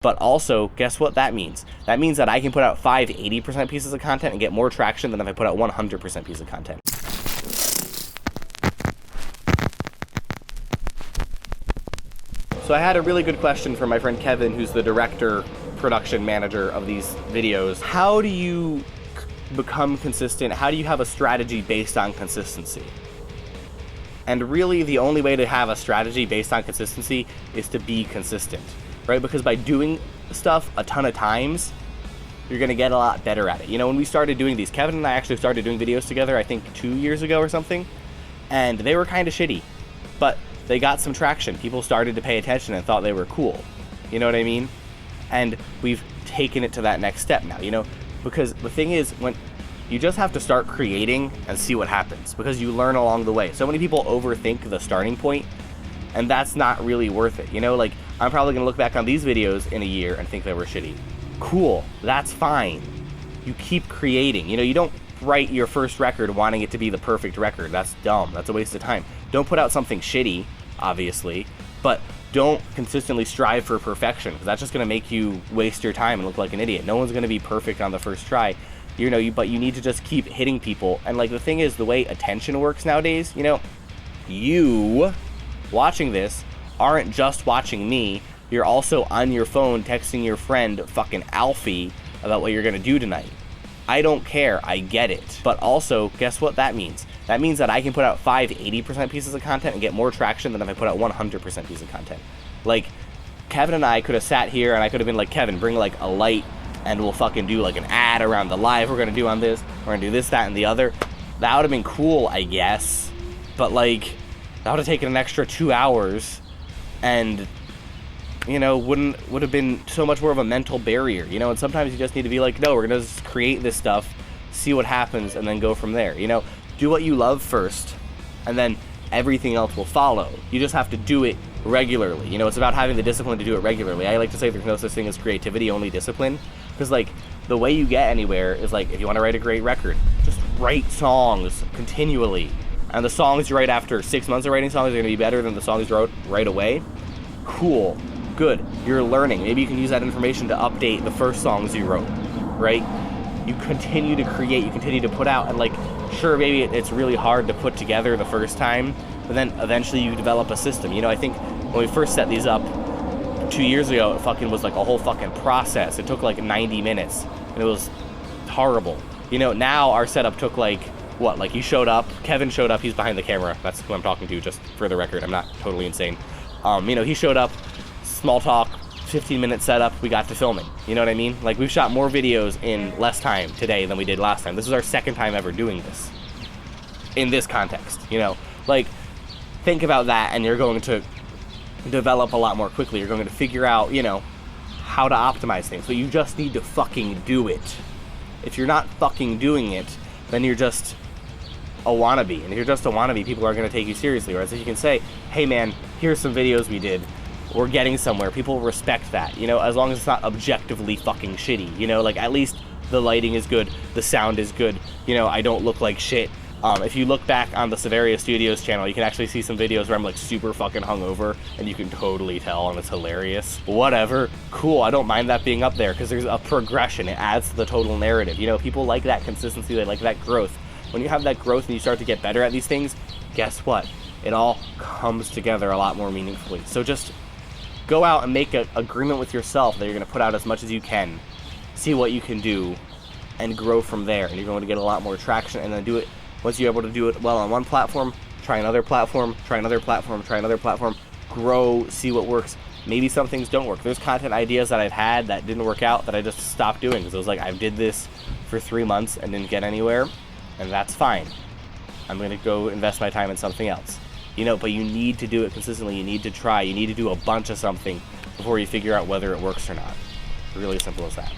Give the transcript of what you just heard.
But also, guess what that means? That means that I can put out 80% pieces of content and get more traction than if I put out 100% piece of content. So I had a really good question from my friend Kevin, who's the director, production manager of these videos. How do you become consistent? How do you have a strategy based on consistency? And really, the only way to have a strategy based on consistency is to be consistent, right? Because by doing stuff a ton of times, you're gonna get a lot better at it. You know, when we started doing these, Kevin and I actually started doing videos together, I think 2 years ago or something, and they were kind of shitty, but they got some traction. People started to pay attention and thought they were cool. You know what I mean? And we've taken it to that next step now, you know? Because the thing is, when you just have to start creating and see what happens, because you learn along the way. So many people overthink the starting point, and that's not really worth it. You know, like, I'm probably gonna look back on these videos in a year and think they were shitty. Cool, that's fine. You keep creating. You know, you don't write your first record wanting it to be the perfect record. That's dumb, that's a waste of time. Don't put out something shitty, obviously, but don't consistently strive for perfection, because that's just gonna make you waste your time and look like an idiot. No one's gonna be perfect on the first try. You know, but you need to just keep hitting people. And like, the thing is, the way attention works nowadays, you know, you watching this aren't just watching me, you're also on your phone texting your friend fucking Alfie about what you're gonna do tonight. I don't care, I get it. But also, guess what that means? That means that I can put out 80% pieces of content and get more traction than if I put out 100% piece of content. Like, Kevin and I could have sat here and I could have been like, Kevin, bring like a light and we'll fucking do like an ad around the live we're gonna do on this. We're gonna do this, that, and the other. That would have been cool, I guess. But like, that would have taken an extra 2 hours and, you know, would have been so much more of a mental barrier, you know? And sometimes you just need to be like, no, we're gonna just create this stuff, see what happens, and then go from there, you know? Do what you love first, and then everything else will follow. You just have to do it regularly. You know, it's about having the discipline to do it regularly. I like to say there's no such thing as creativity, only discipline. Because, like, the way you get anywhere is, like, if you want to write a great record, just write songs continually. And the songs you write after 6 months of writing songs are going to be better than the songs you wrote right away. Cool. Good. You're learning. Maybe you can use that information to update the first songs you wrote, right? You continue to create, you continue to put out, and, like, sure, maybe it's really hard to put together the first time, but then eventually you develop a system. You know, I think when we first set these up 2 years ago, it fucking was like a whole fucking process. It took like 90 minutes, and it was horrible. You know, now our setup took like, what, like, you showed up, Kevin showed up, he's behind the camera, that's who I'm talking to, just for the record, I'm not totally insane. You know, he showed up, small talk, 15-minute setup, we got to filming. You know what I mean? Like, we've shot more videos in less time today than we did last time. This is our second time ever doing this in this context, you know? Like, think about that, and you're going to develop a lot more quickly. You're going to figure out, you know, how to optimize things. But you just need to fucking do it. If you're not fucking doing it, then you're just a wannabe. And if you're just a wannabe, people are going to take you seriously. Whereas if you can say, hey man, here's some videos we did, we're getting somewhere, people respect that, you know, as long as it's not objectively fucking shitty, you know, like, at least the lighting is good, the sound is good, you know, I don't look like shit. If you look back on the Severia Studios channel, you can actually see some videos where I'm like super fucking hungover, and you can totally tell, and it's hilarious. Whatever, cool, I don't mind that being up there, because there's a progression, it adds to the total narrative, you know, people like that consistency, they like that growth. When you have that growth and you start to get better at these things, guess what? It all comes together a lot more meaningfully. So just go out and make an agreement with yourself that you're going to put out as much as you can, see what you can do, and grow from there. And you're going to get a lot more traction, and then do it. Once you're able to do it well on one platform, try another platform, try another platform, try another platform, grow, see what works. Maybe some things don't work. There's content ideas that I've had that didn't work out that I just stopped doing, because it was like, I did this for 3 months and didn't get anywhere, and that's fine. I'm going to go invest my time in something else. You know, but you need to do it consistently. You need to try. You need to do a bunch of something before you figure out whether it works or not. Really simple as that.